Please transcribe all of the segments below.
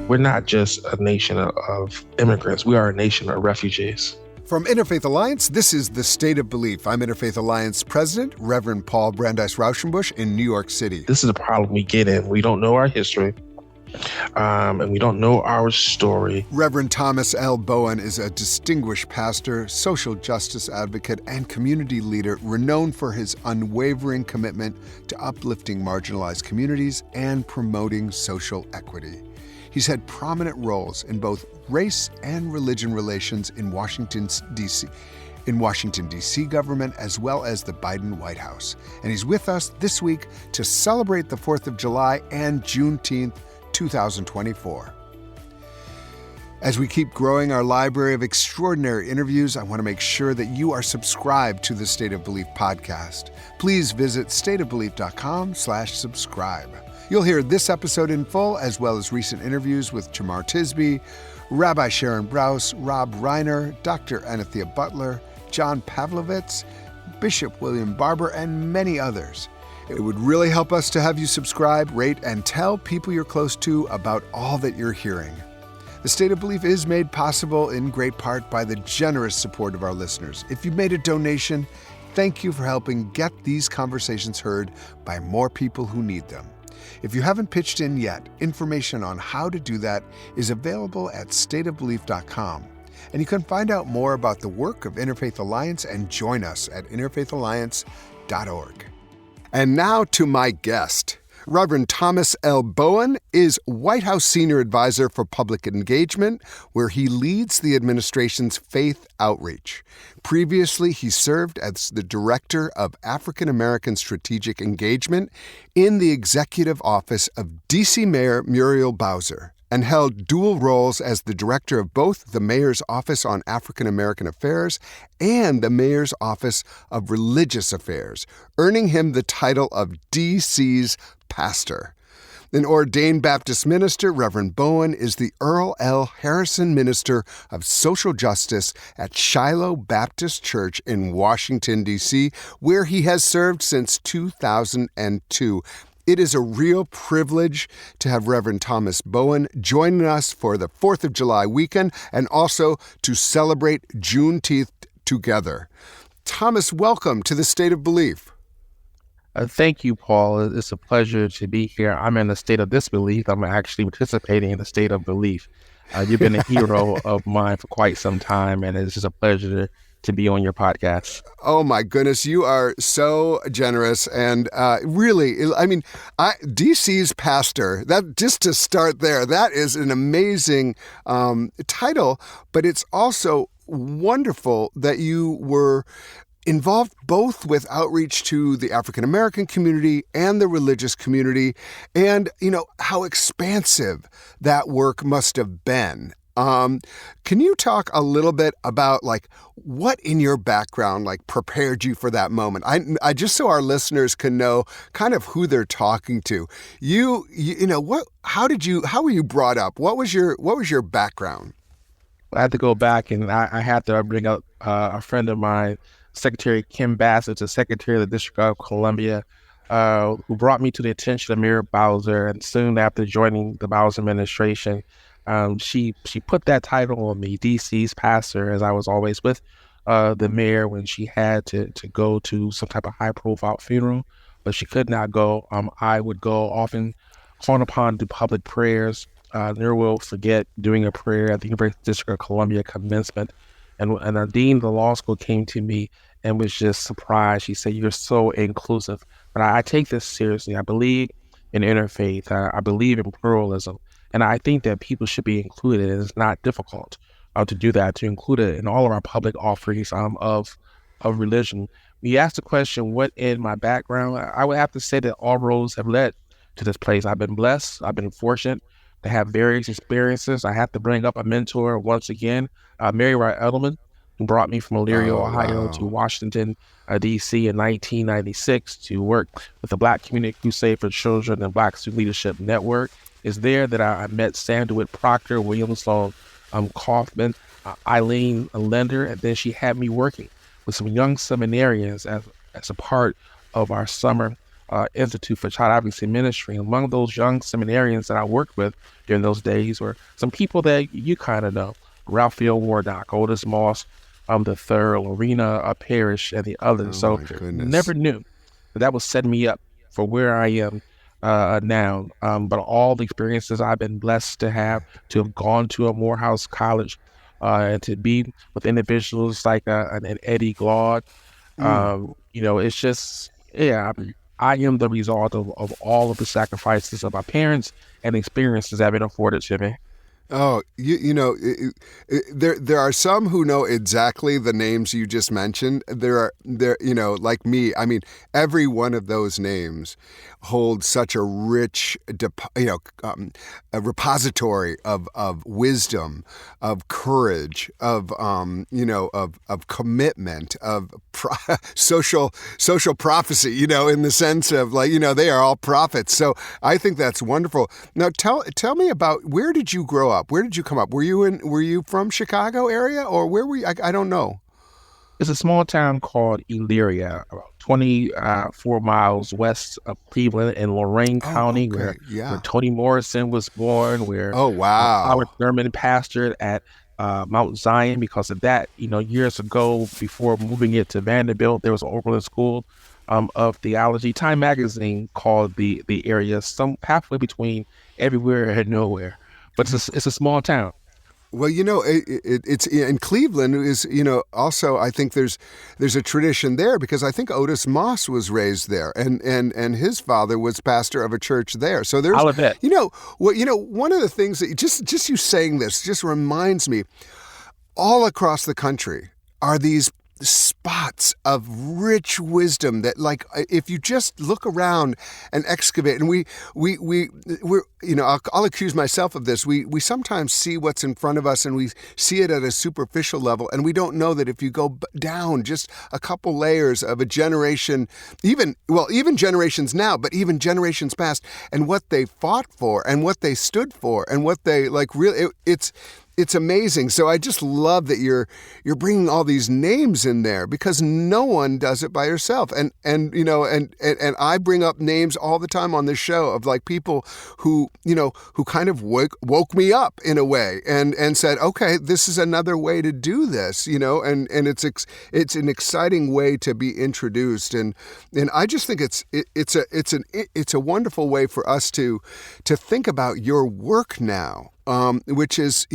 We're not just a nation of immigrants. We are a nation of refugees. From Interfaith Alliance, this is The State of Belief. I'm Interfaith Alliance President, Reverend Paul Brandeis Raushenbush in New York City. This is a problem we get in. We don't know our history, and we don't know our story. Reverend Thomas L. Bowen is a distinguished pastor, social justice advocate, and community leader renowned for his unwavering commitment to uplifting marginalized communities and promoting social equity. He's had prominent roles in both race and religion relations in Washington, D.C. government, as well as the Biden White House. And he's with us this week to celebrate the 4th of July and Juneteenth, 2024. As we keep growing our library of extraordinary interviews, I want to make sure that you are subscribed to the State of Belief podcast. Please visit stateofbelief.com/subscribe. You'll hear this episode in full, as well as recent interviews with Jamar Tisby, Rabbi Sharon Brous, Rob Reiner, Dr. Anethea Butler, John Pavlovitz, Bishop William Barber, and many others. It would really help us to have you subscribe, rate, and tell people you're close to about all that you're hearing. The State of Belief is made possible in great part by the generous support of our listeners. If you've made a donation, thank you for helping get these conversations heard by more people who need them. If you haven't pitched in yet, information on how to do that is available at stateofbelief.com. And you can find out more about the work of Interfaith Alliance and join us at interfaithalliance.org. And now to my guest. Reverend Thomas L. Bowen is White House Senior Advisor for Public Engagement, where he leads the administration's faith outreach. Previously, he served as the Director of African American Strategic Engagement in the Executive Office of D.C. Mayor Muriel Bowser, and held dual roles as the director of both the Mayor's Office on African American Affairs and the Mayor's Office of Religious Affairs, earning him the title of D.C.'s pastor. An ordained Baptist minister, Reverend Bowen is the Earl L. Harrison Minister of Social Justice at Shiloh Baptist Church in Washington, D.C., where he has served since 2002. It is a real privilege to have Reverend Thomas Bowen joining us for the 4th of July weekend and also to celebrate Juneteenth together. Thomas, welcome to the State of Belief. Thank you, Paul. It's a pleasure to be here. I'm in the state of disbelief. I'm actually participating in the state of belief. You've been a hero of mine for quite some time, and it's just a pleasure to be on your podcast. Oh my goodness, you are so generous, and really, I mean, DC's pastor. That just to start there, that is an amazing title, but it's also wonderful that you were involved both with outreach to the African American community and the religious community, and how expansive that work must have been. Can you talk a little bit about what in your background prepared you for that moment? I just so our listeners can know kind of who they're talking to. How were you brought up? What was your background? I had to go back, and I had to bring up a friend of mine, Secretary Kim Bassett, the Secretary of the District of Columbia, who brought me to the attention of Mayor Bowser. And soon after joining the Bowser administration, she put that title on me, DC's pastor, as I was always with the mayor when she had to go to some type of high-profile funeral, but she could not go. I would go often, called upon to public prayers. Never will forget doing a prayer at the University District of Columbia commencement, and the dean of the law school came to me and was just surprised. She said, "You're so inclusive." But I take this seriously. I believe in interfaith. I believe in pluralism. And I think that people should be included. And it's not difficult to do that, to include it in all of our public offerings of religion. When you ask the question, what in my background, I would have to say that all roads have led to this place. I've been blessed. I've been fortunate to have various experiences. I have to bring up a mentor once again, Mary Wright Edelman, who brought me from Elyria, Ohio to Washington, D.C. in 1996 to work with the Black Community Crusade for Children and Black Student Leadership Network. It's there that I met Sam DeWitt Proctor, William Sloan Kaufman, Eileen Lender, and then she had me working with some young seminarians as a part of our summer Institute for Child Advocacy Ministry. Among those young seminarians that I worked with during those days were some people that you kind of know: Raphael Warnock, Otis Moss, the third, Lorena Parrish, and the others. Oh So my goodness. never knew that was setting me up for where I am now. But all the experiences I've been blessed to have gone to a Morehouse College, and to be with individuals like an Eddie Glaude. Mm. It's just, yeah, I am the result of all of the sacrifices of my parents and experiences that have been afforded to me. Oh, there are some who know exactly the names you just mentioned. There like me. I mean, every one of those names holds such a rich, a repository of wisdom, of courage, of commitment, of social prophecy. In the sense of they are all prophets. So I think that's wonderful. Now tell me about, where did you grow up? Where did you come up? Were you from Chicago area, or where were you? I don't know. It's a small town called Elyria, about 24 miles west of Cleveland in Lorain Oh, County, okay. where Yeah. Toni Morrison was born, where Oh, wow. Howard Thurman pastored at Mount Zion. Because of that, years ago, before moving it to Vanderbilt, there was an Oberlin School of Theology. Time Magazine called the area some halfway between everywhere and nowhere. But it's a small town. Well, it's in Cleveland is, also I think there's a tradition there, because I think Otis Moss was raised there, and his father was pastor of a church there. So there's, I'll bet. one of the things that just you saying this just reminds me, all across the country are these spots of rich wisdom that, like, if you just look around and excavate, and we're I'll accuse myself of this, we sometimes see what's in front of us, and we see it at a superficial level, and we don't know that if you go down just a couple layers of a generation, even generations now, but even generations past, and what they fought for and what they stood for and what they really, it's amazing. So I just love that you're bringing all these names in there, because no one does it by yourself. And I bring up names all the time on this show of people who kind of woke me up in a way, and said, okay, this is another way to do this, and it's an exciting way to be introduced. And I just think it's a wonderful way for us to think about your work now. Which is,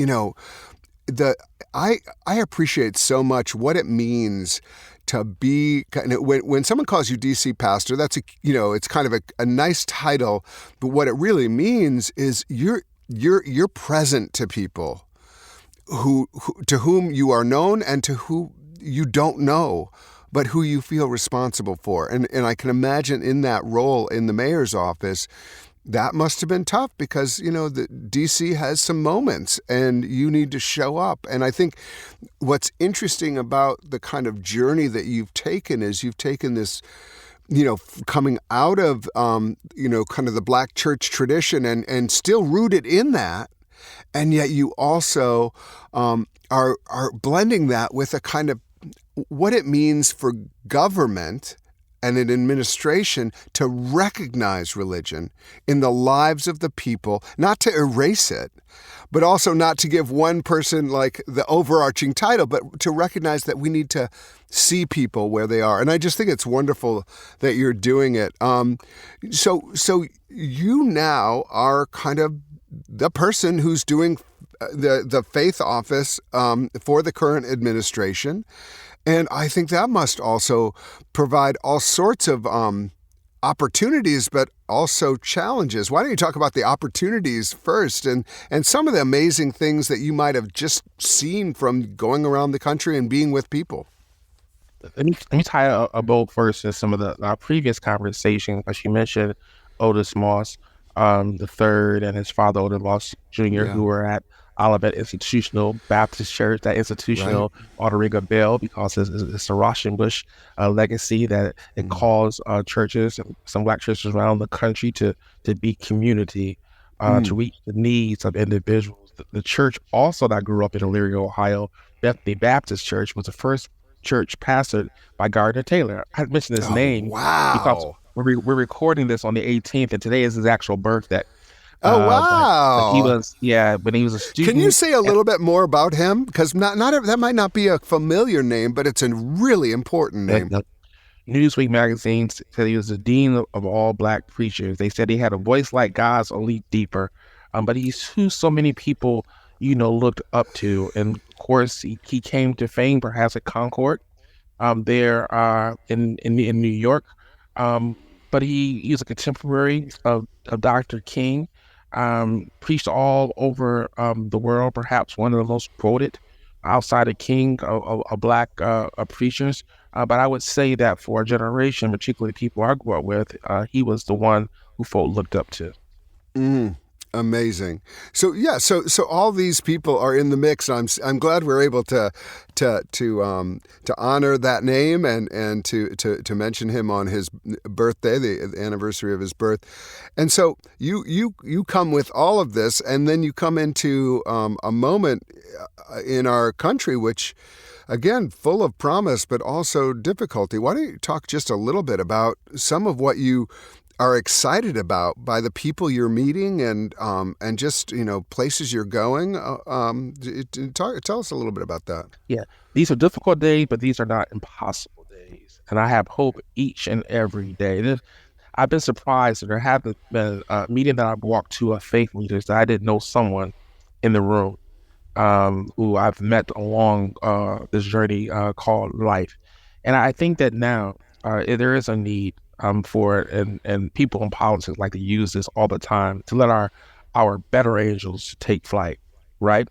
I appreciate so much what it means to be, when someone calls you DC pastor, that's it's kind of a nice title, but what it really means is you're present to people who to whom you are known and to who you don't know, but who you feel responsible for. And I can imagine in that role in the mayor's office, that must have been tough, because, the DC has some moments and you need to show up. And I think what's interesting about the kind of journey that you've taken is you've taken this, coming out of, kind of the Black church tradition, and still rooted in that. And yet you also are blending that with a kind of what it means for government and an administration to recognize religion in the lives of the people, not to erase it, but also not to give one person the overarching title, but to recognize that we need to see people where they are. And I just think it's wonderful that you're doing it. So you now are kind of the person who's doing the faith office for the current administration. And I think that must also provide all sorts of opportunities, but also challenges. Why don't you talk about the opportunities first, and some of the amazing things that you might have just seen from going around the country and being with people? Let me tie a bow first in some of our previous conversations. As you mentioned, Otis Moss, the third, and his father, Otis Moss Jr., who were at Olivet Institutional Baptist Church. That institutional ought to ring a bell, because it's a Raushenbush legacy that it calls churches, some Black churches around the country, to be community, to reach the needs of individuals. The church also that I grew up in Elyria, Ohio, Bethany Baptist Church, was the first church pastored by Gardner Taylor. I mentioned his name because Wow. we're recording this on the 18th, and today is his actual birthday. Oh, But he wow. was, yeah, when he was a Can you student. say a little bit more about him? Because that might not be a familiar name, but it's a really important name. At Newsweek magazine said he was the dean of all black preachers. They said he had a voice like God's, only deeper. But he's who so many people, looked up to. And of course, he came to fame perhaps at Concord, there in New York. Um, but he's a contemporary of Dr. King, preached all over the world, perhaps one of the most quoted outside of King of black preachers. But I would say that for a generation, particularly people I grew up with, he was the one who folk looked up to. Mm, amazing. So yeah, so all these people are in the mix. I'm glad we're able to honor that name and to mention him on his birthday, the anniversary of his birth. And so you come with all of this, and then you come into a moment in our country which, again, full of promise but also difficulty. Why don't you talk just a little bit about some of what you are excited about by the people you're meeting and just places you're going. Tell us a little bit about that. Yeah, these are difficult days, but these are not impossible days. And I have hope each and every day. I've been surprised that there haven't been a meeting that I've walked to of faith leaders that I didn't know someone in the room, who I've met along this journey called life. And I think that now there is a need for it, and people in politics like to use this all the time to let our better angels take flight, right?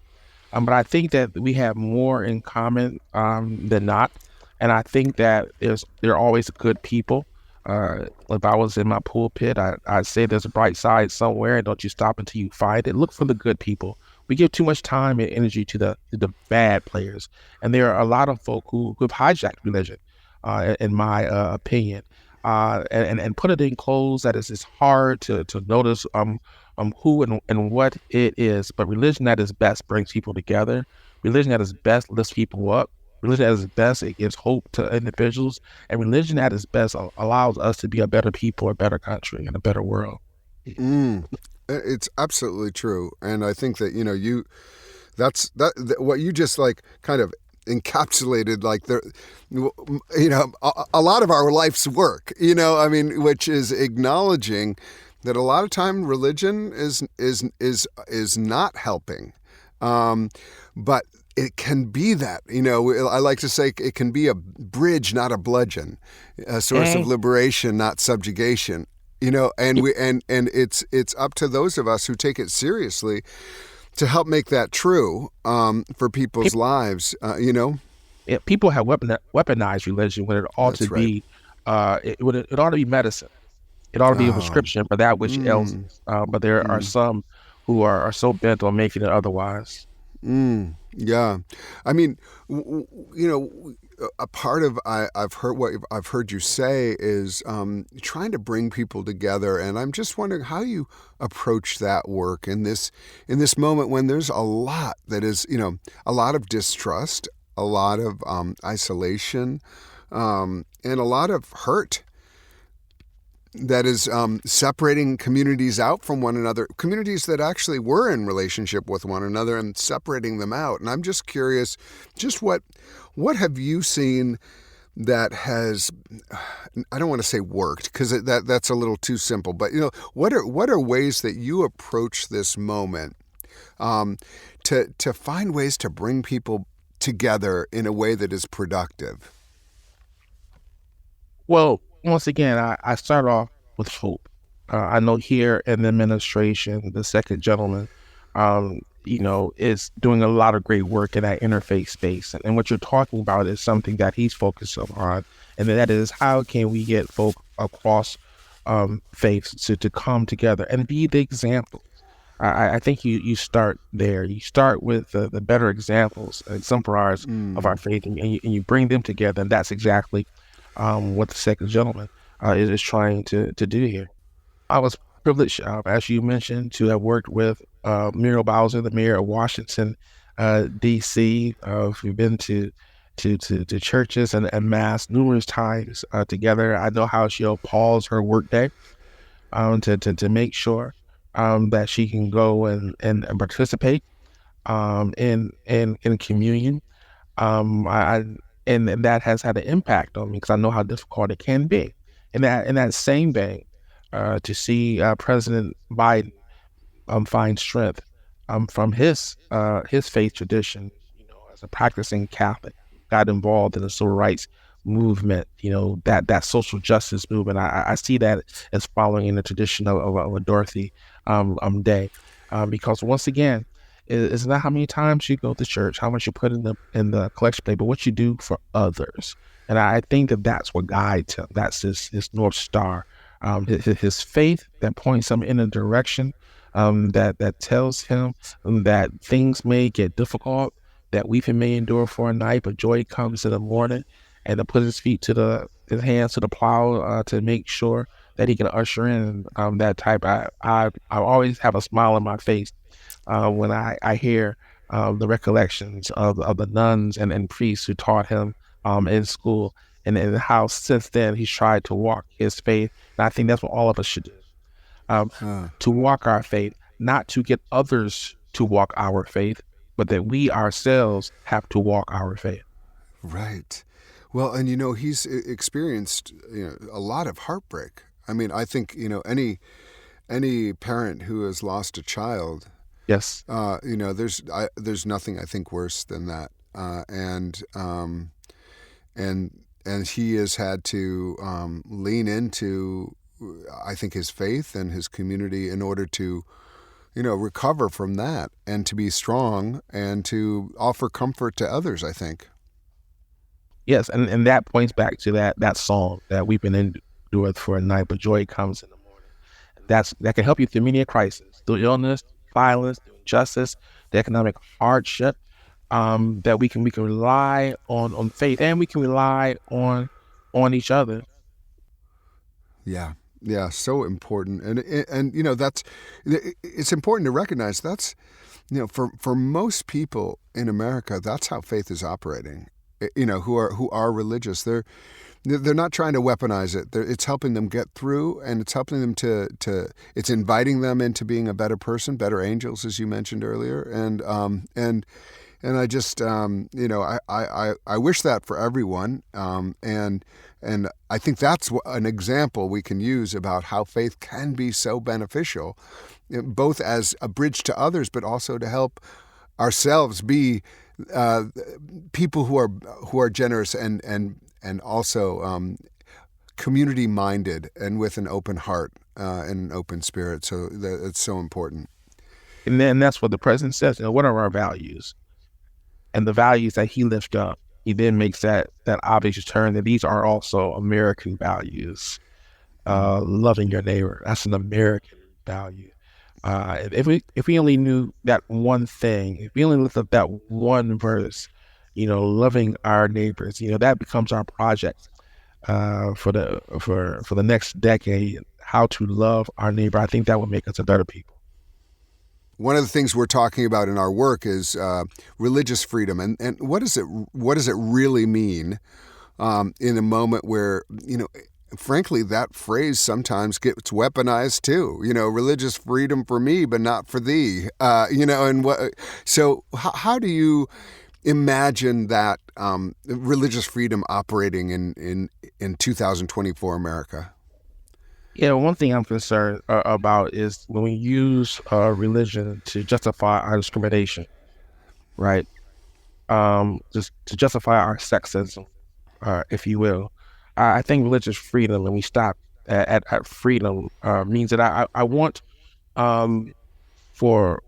But I think that we have more in common than not, and I think that there are always good people. If I was in my pulpit, I'd say there's a bright side somewhere, and don't you stop until you find it. Look for the good people. We give too much time and energy to the bad players, and there are a lot of folk who've hijacked religion, in my opinion, and put it in clothes that is hard to notice who and what it is. But religion at its best brings people together. Religion at its best lifts people up. Religion at its best, it gives hope to individuals. And religion at its best allows us to be a better people, a better country, and a better world. Mm, it's absolutely true, and I think that what you just like kind of encapsulated, like a lot of our life's work, I mean, which is acknowledging that a lot of time religion is not helping, but it can be that. I like to say it can be a bridge, not a bludgeon, a source of And liberation, not subjugation. And it's up to those of us who take it seriously to help make that true for people's lives. people have weaponized religion when it ought to That's right. be, it ought to be medicine. It ought to be a Oh, prescription for that which ails mm, us. But there are mm, some who are so bent on making it otherwise. yeah. I mean, a part of I've heard you say is trying to bring people together, and I'm just wondering how you approach that work in this moment when there's a lot that is a lot of distrust, a lot of isolation, and a lot of hurt that is separating communities out from one another, communities that actually were in relationship with one another, and separating them out. And I'm just curious, just what have you seen that has, I don't want to say worked, because that's a little too simple, but what are ways that you approach this moment to find ways to bring people together in a way that is productive? Well, once again, I start off with hope. I know here in the administration, the second gentleman, is doing a lot of great work in that interfaith space. And what you're talking about is something that he's focused on. And that is, how can we get folk across faiths to come together and be the example? I think you start there. You start with the better examples, exemplars of our Mm, faith, and you bring them together. And that's exactly what the second gentleman is trying to do here. I was privileged, as you mentioned, to have worked with Muriel Bowser, the mayor of Washington, D.C. We've been to to churches and mass numerous times together. I know how she'll pause her workday to make sure that she can go and participate in communion. I and that has had an impact on me because I know how difficult it can be. In that same vein, to see President Biden find strength from his faith tradition. As a practicing Catholic, got involved in the civil rights movement. That social justice movement. I see that as following in the tradition of a Dorothy Day, because once again, it's not how many times you go to church, how much you put in the collection plate, but what you do for others. And I think that's what guides him. That's his North Star. His faith that points him in a direction that tells him that things may get difficult, that weeping may endure for a night, but joy comes in the morning, and to put his hands to the plow to make sure that he can usher in that type. I always have a smile on my face when I hear the recollections of the nuns and priests who taught him in school, and how since then he's tried to walk his faith. And I think that's what all of us should do, to walk our faith, not to get others to walk our faith, but that we ourselves have to walk our faith. Right. Well, and he's experienced a lot of heartbreak. I mean, I think any parent who has lost a child, Yes. there's nothing I think worse than that. And he has had to lean into, I think, his faith and his community in order to recover from that and to be strong and to offer comfort to others, I think. Yes, and that points back to that song that we've been endured for a night, but joy comes in the morning. That can help you through many a crisis, through illness, violence, through injustice, the economic hardship. That we can rely on faith, and we can rely on each other. Yeah. Yeah, so important, and that's, it's important to recognize that's, for most people in America, that's how faith is operating. Who are religious. They're not trying to weaponize it. It's helping them get through, and it's helping them to it's inviting them into being a better person, better angels, as you mentioned earlier, and I just I wish that for everyone, and I think that's an example we can use about how faith can be so beneficial, both as a bridge to others, but also to help ourselves be people who are generous and also community minded and with an open heart and an open spirit. So it's so important. And then that's what the president says. What are our values? And the values that he lifts up, he then makes that obvious turn that these are also American values. Loving your neighbor, that's an American value. If we only knew that one thing, if we only looked up that one verse, loving our neighbors, that becomes our project for the next decade. How to love our neighbor. I think that would make us a better people. One of the things we're talking about in our work is religious freedom, and what does it really mean in a moment where frankly, that phrase sometimes gets weaponized too. Religious freedom for me, but not for thee. And what? So how do you imagine that religious freedom operating in 2024 America? One thing I'm concerned about is when we use religion to justify our discrimination, right? Just to justify our sexism, if you will. I think religious freedom, when we stop at freedom, means that I want for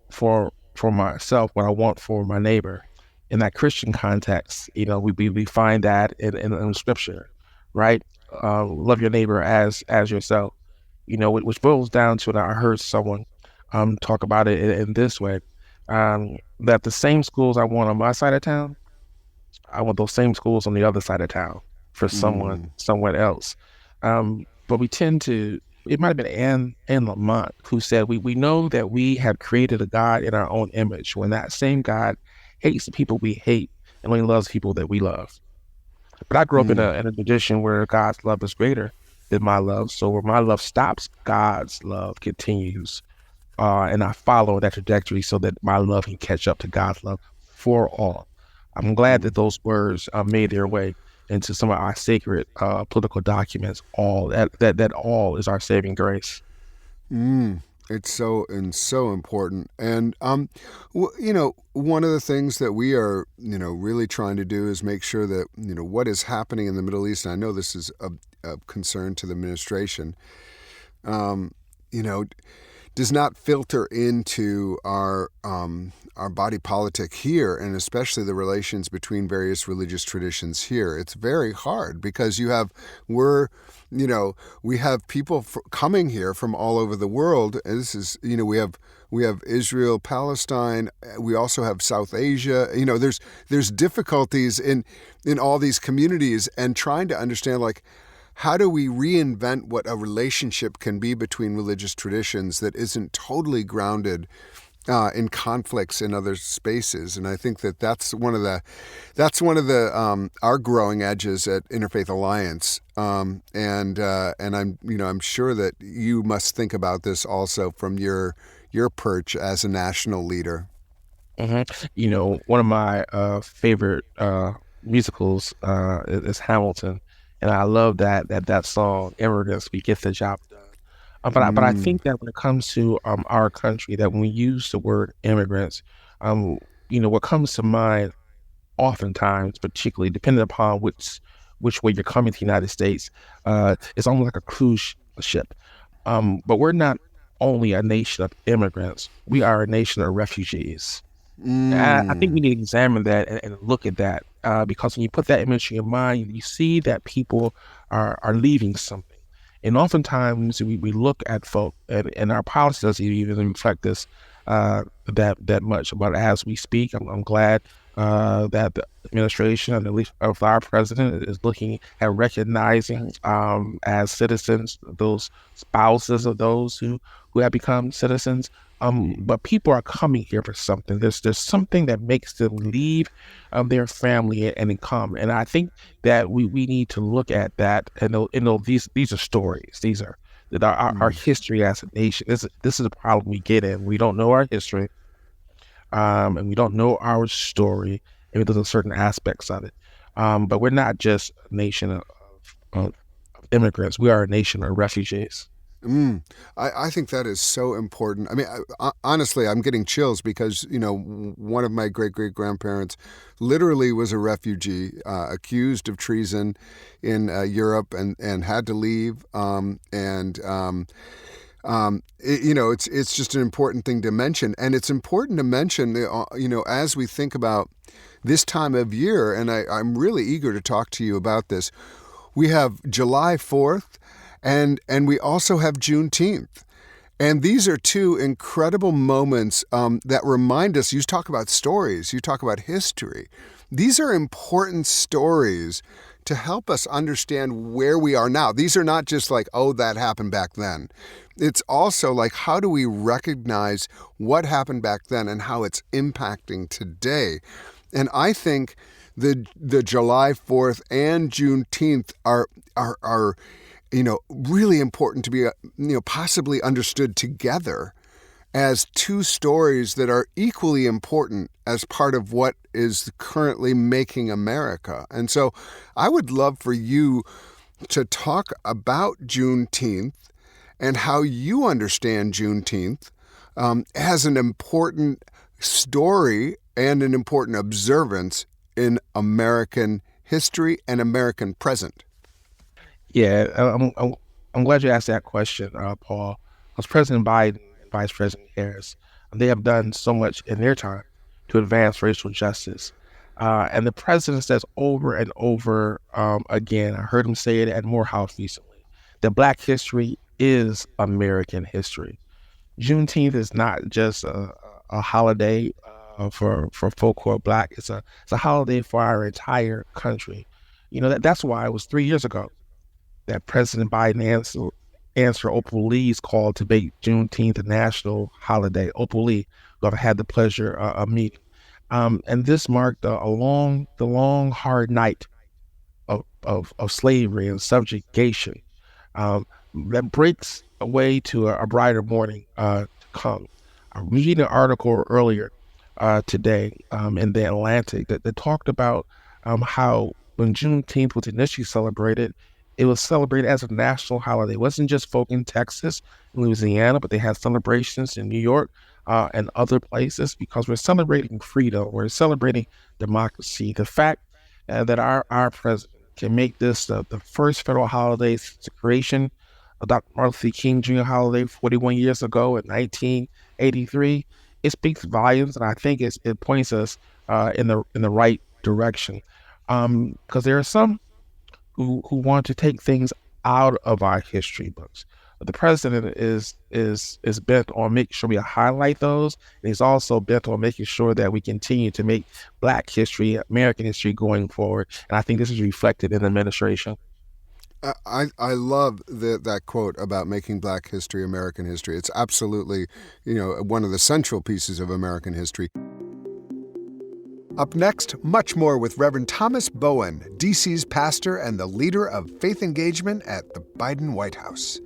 myself what I want for my neighbor. In that Christian context, we find that in Scripture, right? Love your neighbor as yourself. Which boils down to, and I heard someone talk about it in this way, that the same schools I want on my side of town, I want those same schools on the other side of town for someone else. But we tend to, it might have been Anne Lamont who said, we know that we have created a God in our own image. When that same God hates the people we hate, and only loves people that we love. But I grew up in Mm. a tradition where God's love is greater than my love. So where my love stops, God's love continues. And I follow that trajectory so that my love can catch up to God's love for all. I'm glad that Mm. those words made their way into some of our sacred political documents. All that all is our saving grace. Mm. It's so important, and one of the things that we are really trying to do is make sure that what is happening in the Middle East. And I know this is a concern to the administration. Um, you know, does not filter into our body politic here, and especially the relations between various religious traditions here. It's very hard because we're we have people coming here from all over the world. And this is we have Israel, Palestine. We also have South Asia. There's difficulties in all these communities, and trying to understand, like, how do we reinvent what a relationship can be between religious traditions that isn't totally grounded in conflicts in other spaces? And I think that's one of the our growing edges at Interfaith Alliance. And I'm sure that you must think about this also from your perch as a national leader. One of my favorite musicals is Hamilton, and I love that song "Immigrants, We Get the Job Done." But I Mm. think that when it comes to our country, that when we use the word immigrants, um, what comes to mind oftentimes, particularly depending upon which way you're coming to the United States, it's almost like a cruise ship. But we're not only a nation of immigrants; we are a nation of refugees. I think we Mm. need to examine that and look at that because when you put that image in your mind, you see that people are leaving something. And oftentimes we look at folk and our policy doesn't even reflect this that much. But as we speak, I'm glad that the administration and at least of our president is looking at recognizing as citizens those spouses of those who have become citizens. But people are coming here for something. There's something that makes them leave their family and then come. And I think that we need to look at that and these are stories. These are that our Mm. history as a nation. This is a problem we get in. We don't know our history, and we don't know our story, and there's certain aspects of it. But we're not just a nation of immigrants. We are a nation of refugees. Mm. I think that is so important. I mean, honestly, I'm getting chills because, one of my great great grandparents literally was a refugee, accused of treason in Europe, and had to leave. It's just an important thing to mention. And it's important to mention, as we think about this time of year, and I'm really eager to talk to you about this. We have July 4th, and we also have Juneteenth. And these are two incredible moments that remind us. You talk about stories, you talk about history. These are important stories to help us understand where we are now. These are not just like, oh, that happened back then. It's also like, how do we recognize what happened back then and how it's impacting today? And I think the July 4th and Juneteenth are really important to be possibly understood together as two stories that are equally important as part of what is currently making America. And so I would love for you to talk about Juneteenth and how you understand Juneteenth as an important story and an important observance in American history and American present. Yeah, I'm glad you asked that question, Paul. Because President Biden and Vice President Harris, they have done so much in their time to advance racial justice. And the president says over and over again, I heard him say it at Morehouse recently, that Black history is American history. Juneteenth is not just a holiday for folk who are Black. It's a holiday for our entire country. That's why it was 3 years ago that President Biden answered Opal Lee's call to make Juneteenth a national holiday. Opal Lee, who I've had the pleasure of meeting. And this marked the long, hard night of slavery and subjugation um, that breaks away to a brighter morning to come. I was reading an article earlier today in the Atlantic that talked about how when Juneteenth was initially celebrated, it was celebrated as a national holiday. It wasn't just folk in Texas and Louisiana, but they had celebrations in New York and other places because we're celebrating freedom. We're celebrating democracy. The fact that our president can make this the first federal holiday since the creation of Dr. Martin Luther King Jr. holiday 41 years ago in 1983, it speaks volumes, and I think it points us in the right direction. Because there are some who want to take things out of our history books. But the president is bent on making sure we highlight those, and he's also bent on making sure that we continue to make Black history, American history going forward. And I think this is reflected in the administration. I love that quote about making Black history American history. It's absolutely, one of the central pieces of American history. Up next, much more with Reverend Thomas Bowen, D.C.'s pastor and the leader of faith engagement at the Biden White House.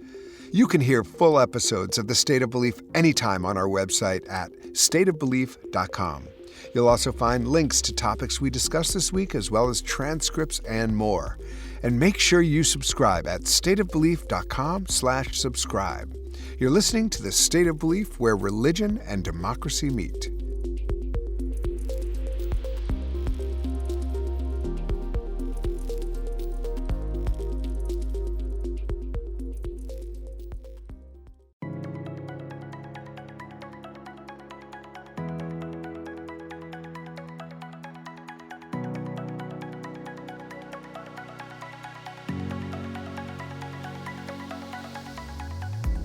You can hear full episodes of The State of Belief anytime on our website at stateofbelief.com. You'll also find links to topics we discussed this week, as well as transcripts and more. And make sure you subscribe at stateofbelief.com/subscribe. You're listening to The State of Belief, where religion and democracy meet.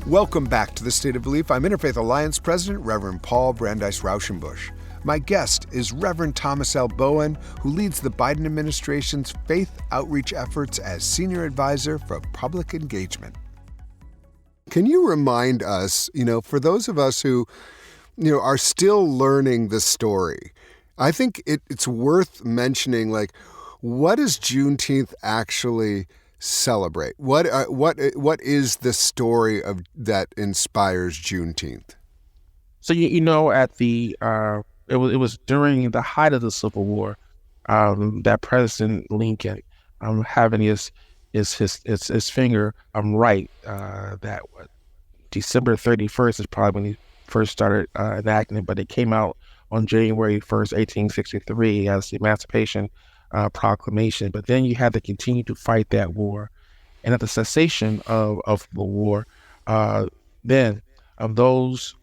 Welcome back to The State of Belief. I'm Interfaith Alliance President, Reverend Paul Brandeis Raushenbush. My guest is Reverend Thomas L. Bowen, who leads the Biden administration's faith outreach efforts as Senior Advisor for Public Engagement. Can you remind us, for those of us who, are still learning the story, I think it's worth mentioning, what does Juneteenth actually celebrate? What is the story of that inspires Juneteenth? So at the it was during the height of the Civil War that President Lincoln having his finger right that December 31st is probably when he first started enacting it, but it came out on January 1st, 1863 as the Emancipation Proclamation. But then you had to continue to fight that war. And at the cessation of the war, then those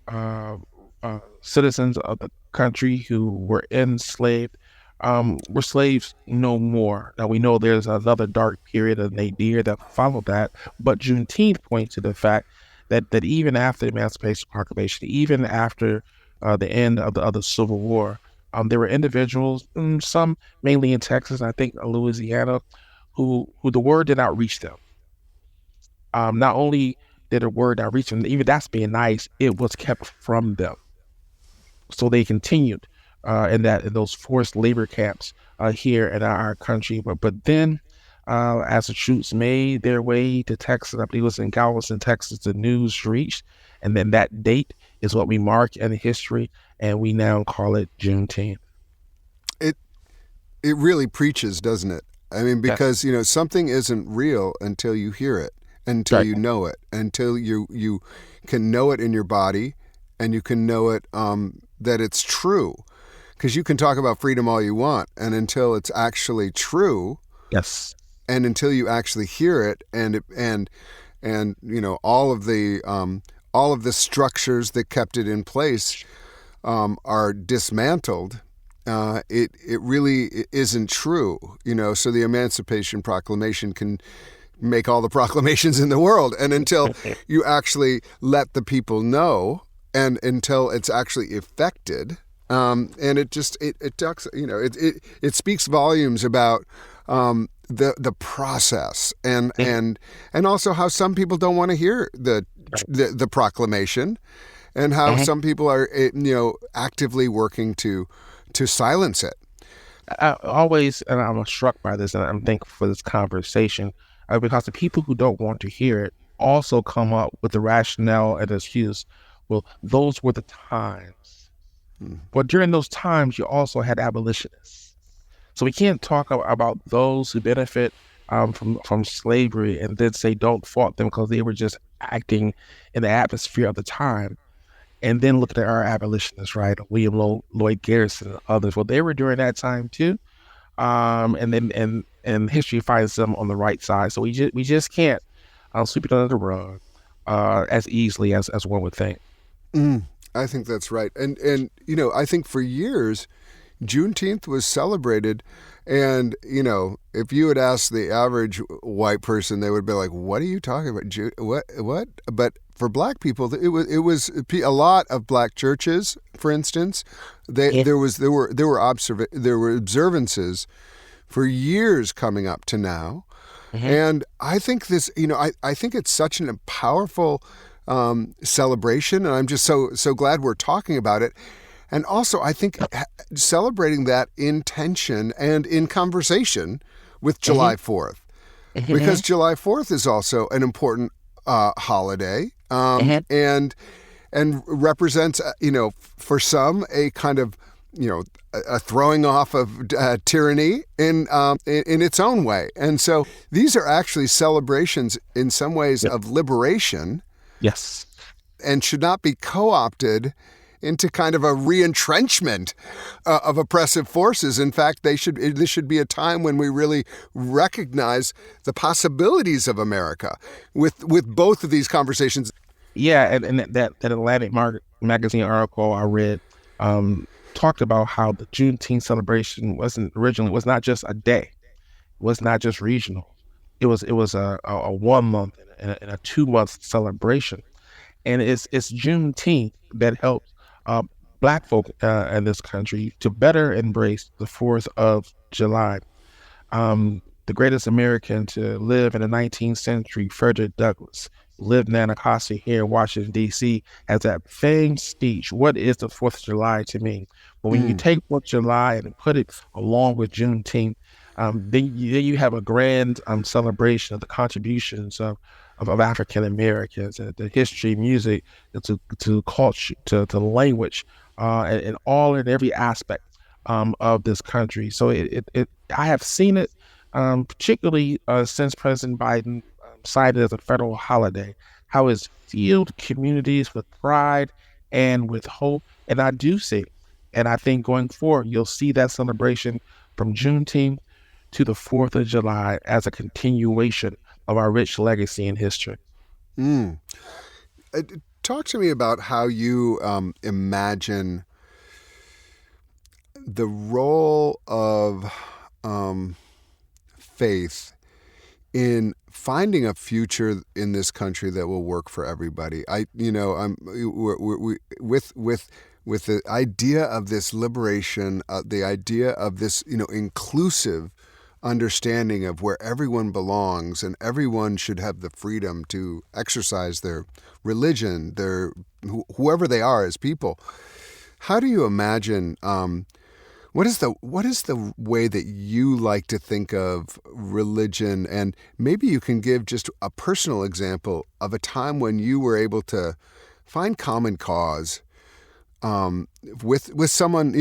citizens of the country who were enslaved were slaves no more. Now we know there's another dark period of nadir that followed that, but Juneteenth points to the fact that even after the Emancipation Proclamation, even after the end of the Civil War, there were individuals, some mainly in Texas, I think Louisiana, who the word did not reach them. Not only did the word not reach them, even that's being nice, it was kept from them. So they continued in those forced labor camps here in our country. But then, as the troops made their way to Texas, I believe it was in Galveston, Texas, the news reached, and then that date is what we mark in history, and we now call it Juneteenth. It really preaches, doesn't it? I mean, because something isn't real until you hear it, until you know it, until you can know it in your body, and you can know it that it's true. Because you can talk about freedom all you want, and until it's actually true, yes, and until you actually hear it, and all of the structures that kept it in place are dismantled, it really isn't true. So the Emancipation Proclamation can make all the proclamations in the world, and until you actually let the people know, and until it's actually effected, and it talks, it speaks volumes about the process, and also how some people don't want to hear the proclamation, and how some people are actively working to to silence it. I always, and I'm struck by this, and I'm thankful for this conversation, because the people who don't want to hear it also come up with the rationale and excuse. Well, those were the times. But during those times, you also had abolitionists. So we can't talk about those who benefit from slavery and then say don't fault them because they were just acting in the atmosphere of the time. And then look at our abolitionists, right? William Lloyd Garrison and others. Well, they were during that time too. And history finds them on the right side. So we just can't sweep it under the rug as easily as one would think. I think that's right. And I think for years, Juneteenth was celebrated. And, if you had asked the average white person, they would be like, what are you talking about? What? But for black people, it was a lot of black churches, for instance. Yeah. There were observances for years coming up to now. Mm-hmm. And I think this, I think it's such a powerful celebration, and I'm just so glad we're talking about it. And also, I think celebrating that in tension and in conversation with July 4th, because July 4th is also an important holiday, and represents, for some, a kind of, a throwing off of tyranny in its own way. And so these are actually celebrations in some ways of liberation. Yes. And should not be co-opted into kind of a re-entrenchment of oppressive forces. In fact, this should be a time when we really recognize the possibilities of America with both of these conversations. Yeah, and that Atlantic magazine article I read talked about how the Juneteenth celebration was not just a day, was not just regional. It was a 1 month and a 2 month celebration, and it's Juneteenth that helped Black folk in this country to better embrace the 4th of July. The greatest American to live in the 19th century, Frederick Douglass, lived in Anacostia here in Washington, D.C., has that famous speech, "What is the 4th of July to me?" But when you take 4th of July and put it along with Juneteenth, then you have a grand celebration of the contributions of African Americans, the history, music, to culture, to language, and all in every aspect of this country. So I have seen it, particularly since President Biden cited it as a federal holiday, how it's filled communities with pride and with hope. And I do see, and I think going forward, you'll see that celebration from Juneteenth to the 4th of July as a continuation of our rich legacy in history. Talk to me about how you imagine the role of faith in finding a future in this country that will work for everybody. With the idea of this liberation, the idea of this, inclusive understanding of where everyone belongs and everyone should have the freedom to exercise their religion, whoever they are as people. How do you imagine? What is the way that you like to think of religion? And maybe you can give just a personal example of a time when you were able to find common cause with someone,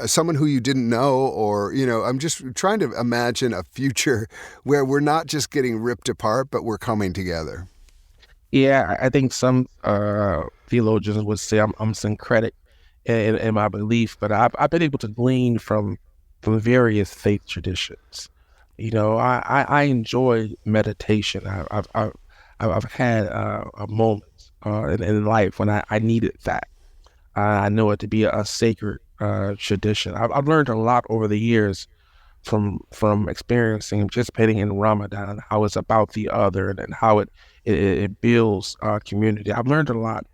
someone who you didn't know, or, I'm just trying to imagine a future where we're not just getting ripped apart, but we're coming together. Yeah, I think some theologians would say I'm syncretic in my belief, but I've been able to glean from various faith traditions. I enjoy meditation. I've had a moment in life when I needed that. I know it to be a sacred tradition. I've learned a lot over the years from experiencing and participating in Ramadan, and how it's about the other, and how it builds community. I've learned a lot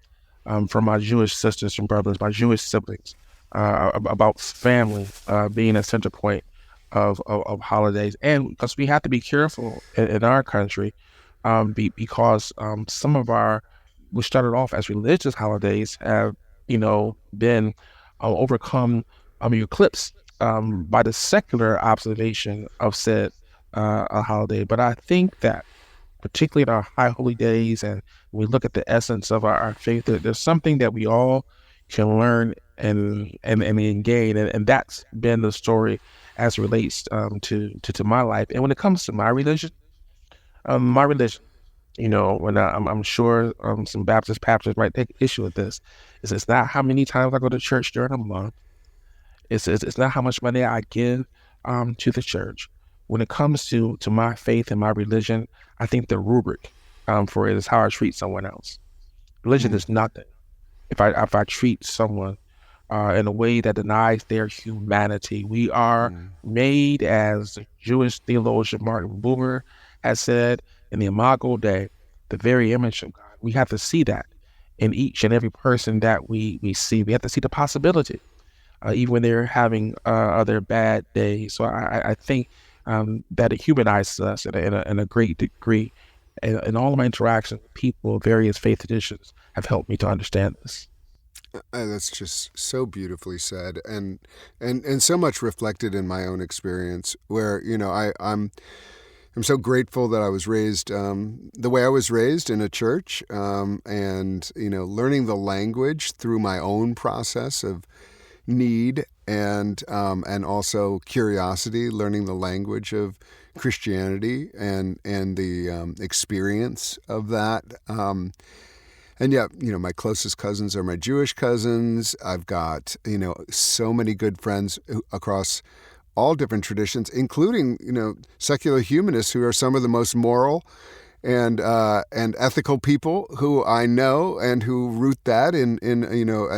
from my Jewish sisters and brothers, my Jewish siblings, about family being a center point of holidays. And because we have to be careful in our country, because some of we started off as religious holidays have, been overcome eclipsed by the secular observation of said a holiday. But I think that particularly in our high holy days, and we look at the essence of our faith, there's something that we all can learn and gain, and that's been the story as it relates to my life. And when it comes to my religion, when I'm sure some Baptist pastors might take issue with this, is it's not how many times I go to church during a month. It's not how much money I give to the church. When it comes to my faith and my religion, I think the rubric for it is how I treat someone else. Religion is nothing if I treat someone in a way that denies their humanity. We are made, as the Jewish theologian Martin Buber has said, in the Imago Dei, the very image of God. We have to see that in each and every person that we see. We have to see the possibility, even when they're having other bad days. So I think that it humanizes us in a great degree. And all of my interactions with people of various faith traditions have helped me to understand this. That's just so beautifully said, and so much reflected in my own experience. Where I'm so grateful that I was raised the way I was raised in a church, and learning the language through my own process of need and also curiosity, learning the language of Christianity and the experience of that. And yet, my closest cousins are my Jewish cousins. I've got, so many good friends across all different traditions, including, secular humanists who are some of the most moral and ethical people who I know, and who root that in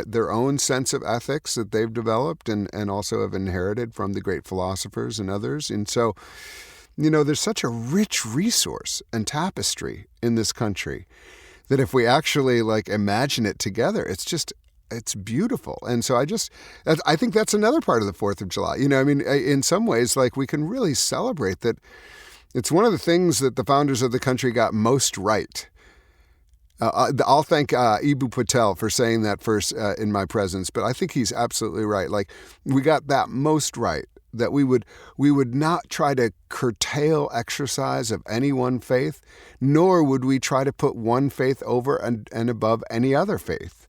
their own sense of ethics that they've developed and also have inherited from the great philosophers and others. And so, there's such a rich resource and tapestry in this country that if we actually imagine it together, it's beautiful. And so I think that's another part of the 4th of July. In some ways, we can really celebrate that. It's one of the things that the founders of the country got most right. I'll thank Ibu Patel for saying that first in my presence, but I think he's absolutely right. We got that most right, that we would not try to curtail exercise of any one faith, nor would we try to put one faith over and above any other faith.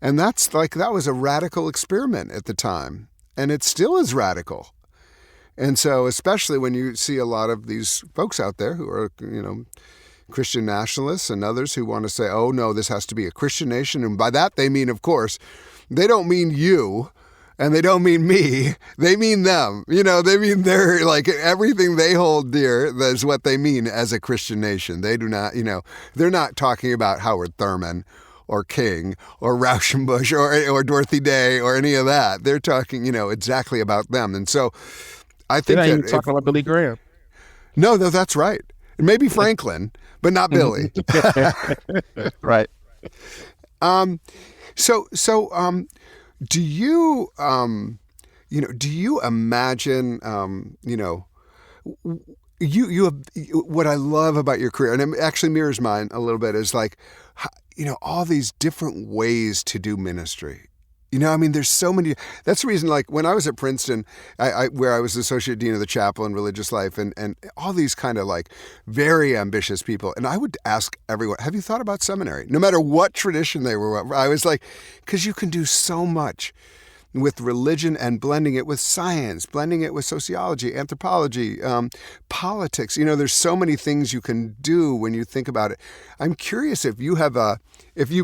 And that was a radical experiment at the time, and it still is radical. And so, especially when you see a lot of these folks out there who are, Christian nationalists and others who want to say, oh no, this has to be a Christian nation. And by that they mean, of course, they don't mean you. And they don't mean me, they mean them. They mean they're everything they hold dear is what they mean as a Christian nation. They do not, they're not talking about Howard Thurman or King or Raushenbush or Dorothy Day or any of that. They're talking, exactly about them. And so I think they're not even talking about Billy Graham. No, that's right. Maybe Franklin, but not Billy. Right. Do you, do you imagine, you have, what I love about your career, and it actually mirrors mine a little bit, is all these different ways to do ministry. There's so many. That's the reason, when I was at Princeton, where I was associate dean of the chapel and religious life, and all these kind of very ambitious people. And I would ask everyone, have you thought about seminary? No matter what tradition they were. I was because you can do so much with religion and blending it with science, blending it with sociology, anthropology, politics. There's so many things you can do when you think about it. I'm curious if you've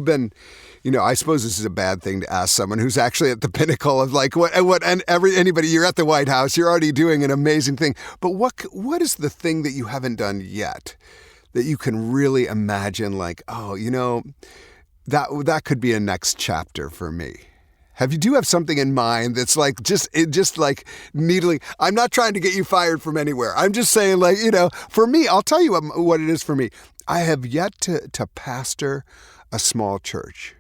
been, I suppose this is a bad thing to ask someone who's actually at the pinnacle of anybody. You're at the White House, you're already doing an amazing thing. But what is the thing that you haven't done yet that you can really imagine? That could be a next chapter for me. Do you have something in mind that's needling? I'm not trying to get you fired from anywhere. I'm just saying, for me, I'll tell you what it is for me. I have yet to pastor a small church.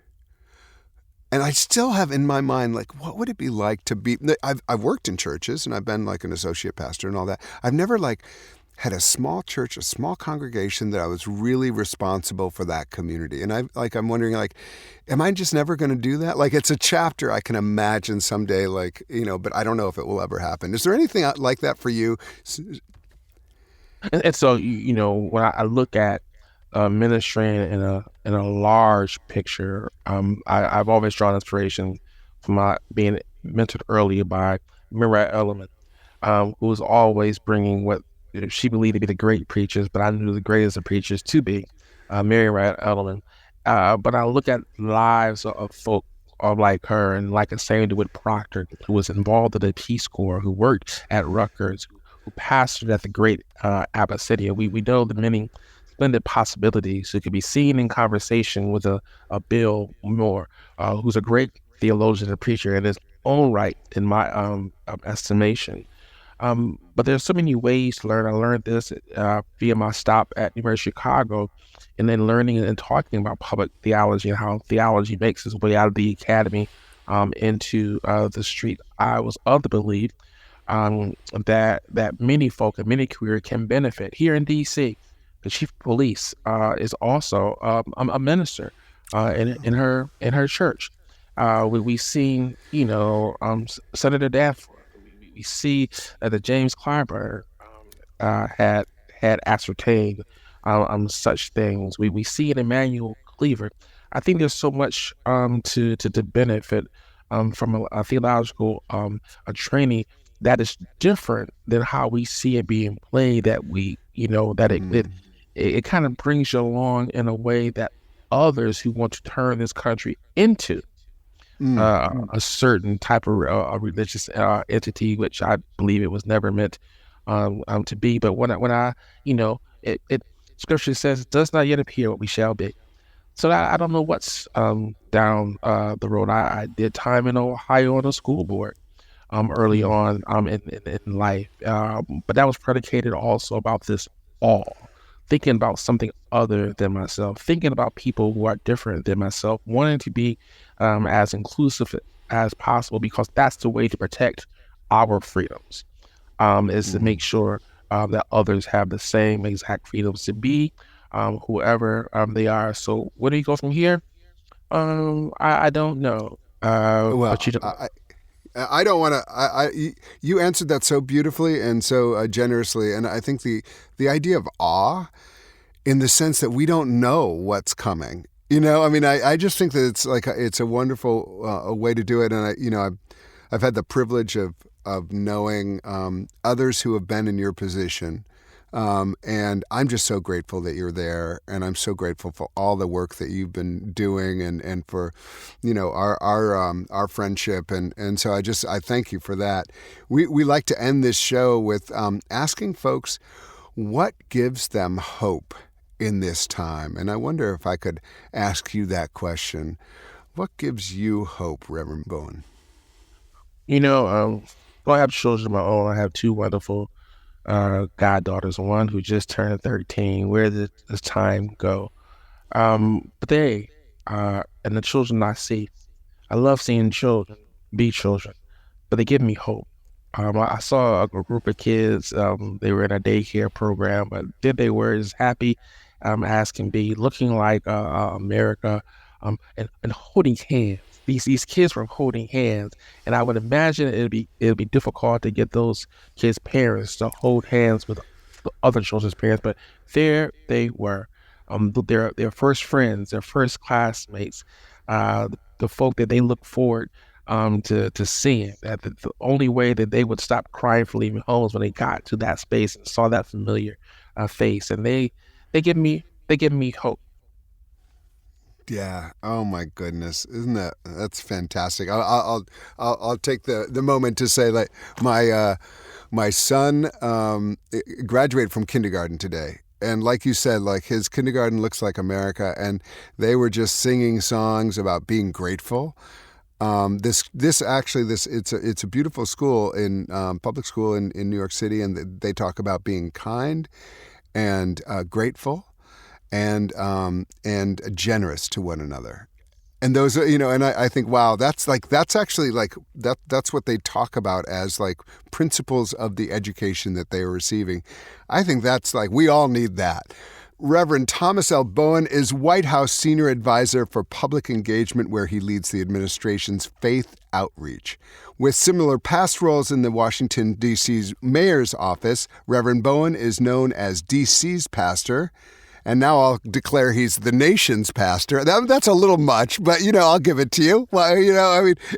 And I still have in my mind, what would it be like to be, I've worked in churches and I've been an associate pastor and all that. I've never had a small church, a small congregation that I was really responsible for that community. And I'm wondering, like, am I just never going to do that? Like, it's a chapter I can imagine someday, like, but I don't know if it will ever happen. Is there anything like that for you? And so, when I look at ministering in a large picture, I've always drawn inspiration from my being mentored earlier by Wright Edelman, who was always bringing what she believed to be the great preachers, but I knew the greatest of preachers to be Mary Wright Edelman. But I look at lives of folk like her, and like the same with Proctor, who was involved in the Peace Corps, who worked at Rutgers, who pastored at the great Abyssinia. We know the many splendid possibilities who could be seen in conversation with a Bill Moore, who's a great theologian and preacher in his own right, in my estimation. But there's so many ways to learn. I learned this via my stop at University of Chicago, and then learning and talking about public theology and how theology makes its way out of the academy into the street. I was of the belief that many folk and many career can benefit. Here in D.C., the chief of police is also a minister in her church. We've seen, Senator Danforth. We see that the James Clyburn had ascertained such things. We see it in Emmanuel Cleaver. I think there's so much to benefit from a theological a training that is different than how we see it being played. That we, that it kind of brings you along in a way that others who want to turn this country into a certain type of religious entity, which I believe it was never meant to be. But when I it Scripture says, "It does not yet appear what we shall be." So I don't know what's down the road. I did time in Ohio on a school board early on in life, but that was predicated also about this all. Thinking about something other than myself, thinking about people who are different than myself, wanting to be as inclusive as possible, because that's the way to protect our freedoms, is to make sure that others have the same exact freedoms to be whoever they are. So where do you go from here? I don't know. Well, But you know, I don't want to. You answered that so beautifully and so generously, and I think the idea of awe, in the sense that we don't know what's coming. I mean, I just think that it's a wonderful way to do it, and I've had the privilege of knowing others who have been in your position. And I'm just so grateful that you're there, and I'm so grateful for all the work that you've been doing, and for, our friendship, and so I thank you for that. We like to end this show with asking folks what gives them hope in this time, and I wonder if I could ask you that question. What gives you hope, Reverend Bowen? I have children of my own. I have two wonderful goddaughters, one who just turned 13. Where does time go? But and the children I see, I love seeing children be children, but they give me hope. I saw a group of kids, they were in a daycare program, but then they were as happy as can be, looking like America, and holding hands. These kids were holding hands, and I would imagine it'd be difficult to get those kids' parents to hold hands with the other children's parents, but there they were, their first friends, their first classmates, the folk that they look forward to seeing. That the only way that they would stop crying for leaving home is when they got to that space and saw that familiar face, and they give me hope. Yeah. Oh my goodness. Isn't that's fantastic? I'll take the moment to say, like, my son graduated from kindergarten today. And like you said, like, his kindergarten looks like America, and they were just singing songs about being grateful. It's a beautiful school, in public school in New York City, and they talk about being kind and grateful and generous to one another. And those are, and I think, wow, that's actually that's what they talk about as principles of the education that they are receiving. I think that's we all need that. Reverend Thomas L. Bowen is White House Senior Advisor for Public Engagement, where he leads the administration's faith outreach. With similar past roles in the Washington, D.C.'s mayor's office, Reverend Bowen is known as D.C.'s pastor. And now I'll declare he's the nation's pastor. That's a little much, but, I'll give it to you. Well,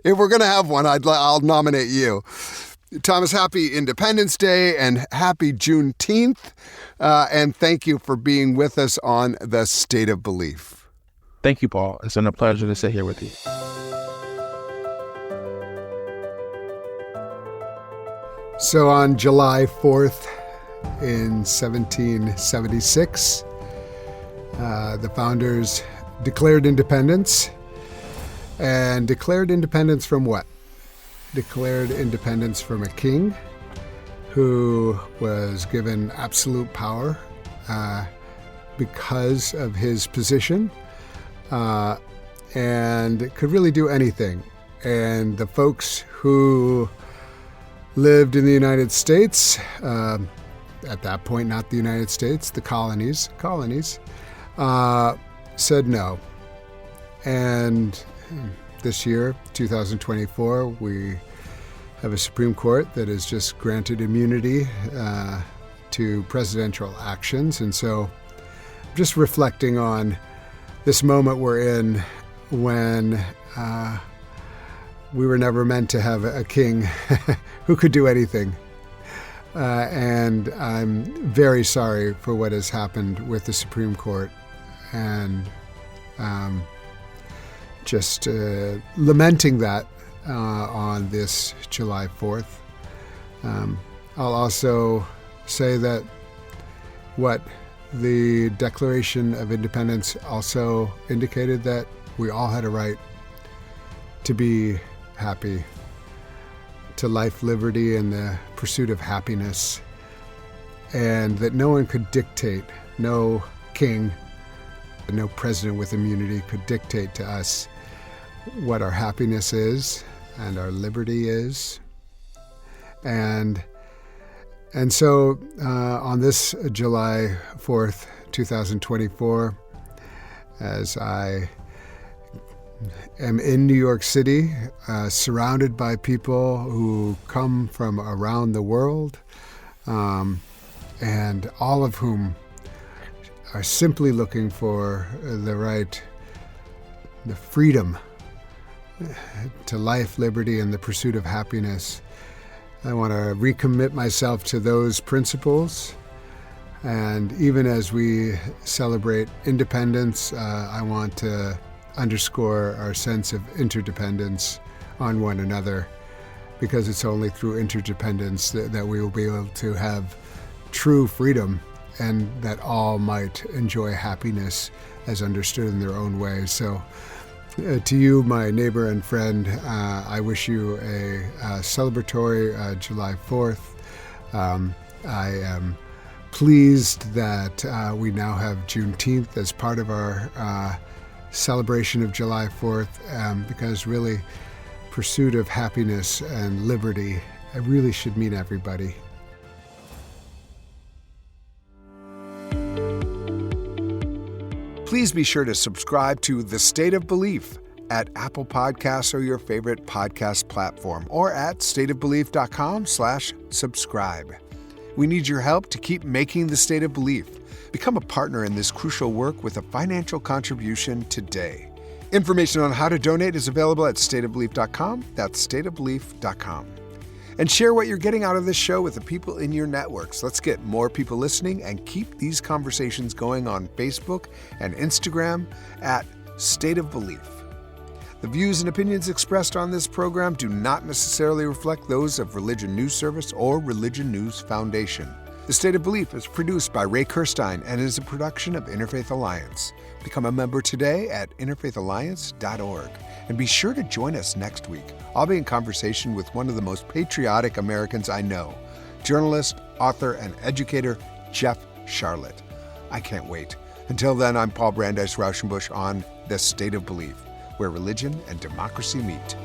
if we're going to have one, I'll nominate you. Thomas, happy Independence Day and happy Juneteenth. And thank you for being with us on The State of Belief. Thank you, Paul. It's been a pleasure to sit here with you. So on July 4th in 1776, the founders declared independence. And declared independence from what? Declared independence from a king who was given absolute power because of his position and could really do anything. And the folks who lived in the United States, at that point not the United States, the colonies, said no. And this year, 2024, we have a Supreme Court that has just granted immunity to presidential actions. And so just reflecting on this moment we're in when we were never meant to have a king who could do anything. And I'm very sorry for what has happened with the Supreme Court. And just lamenting that on this July 4th. I'll also say that what the Declaration of Independence also indicated that we all had a right to be happy, to life, liberty, and the pursuit of happiness, and that no one could dictate, no king, no president with immunity could dictate to us what our happiness is and our liberty is. And so on this July 4th, 2024, as I am in New York City, surrounded by people who come from around the world, and all of whom are simply looking for the freedom to life, liberty, and the pursuit of happiness. I want to recommit myself to those principles. And even as we celebrate independence, I want to underscore our sense of interdependence on one another, because it's only through interdependence that we will be able to have true freedom, and that all might enjoy happiness as understood in their own way. So to you, my neighbor and friend, I wish you a celebratory July 4th. I am pleased that we now have Juneteenth as part of our celebration of July 4th, because really pursuit of happiness and liberty really should mean everybody. Please be sure to subscribe to The State of Belief at Apple Podcasts or your favorite podcast platform, or at stateofbelief.com/subscribe. We need your help to keep making The State of Belief. Become a partner in this crucial work with a financial contribution today. Information on how to donate is available at stateofbelief.com. That's stateofbelief.com. And share what you're getting out of this show with the people in your networks. Let's get more people listening and keep these conversations going on Facebook and Instagram at State of Belief. The views and opinions expressed on this program do not necessarily reflect those of Religion News Service or Religion News Foundation. The State of Belief is produced by Ray Kirstein and is a production of Interfaith Alliance. Become a member today at interfaithalliance.org. And be sure to join us next week. I'll be in conversation with one of the most patriotic Americans I know, journalist, author, and educator Jeff Charlotte. I can't wait. Until then, I'm Paul Brandeis Raushenbush on The State of Belief. where religion and democracy meet.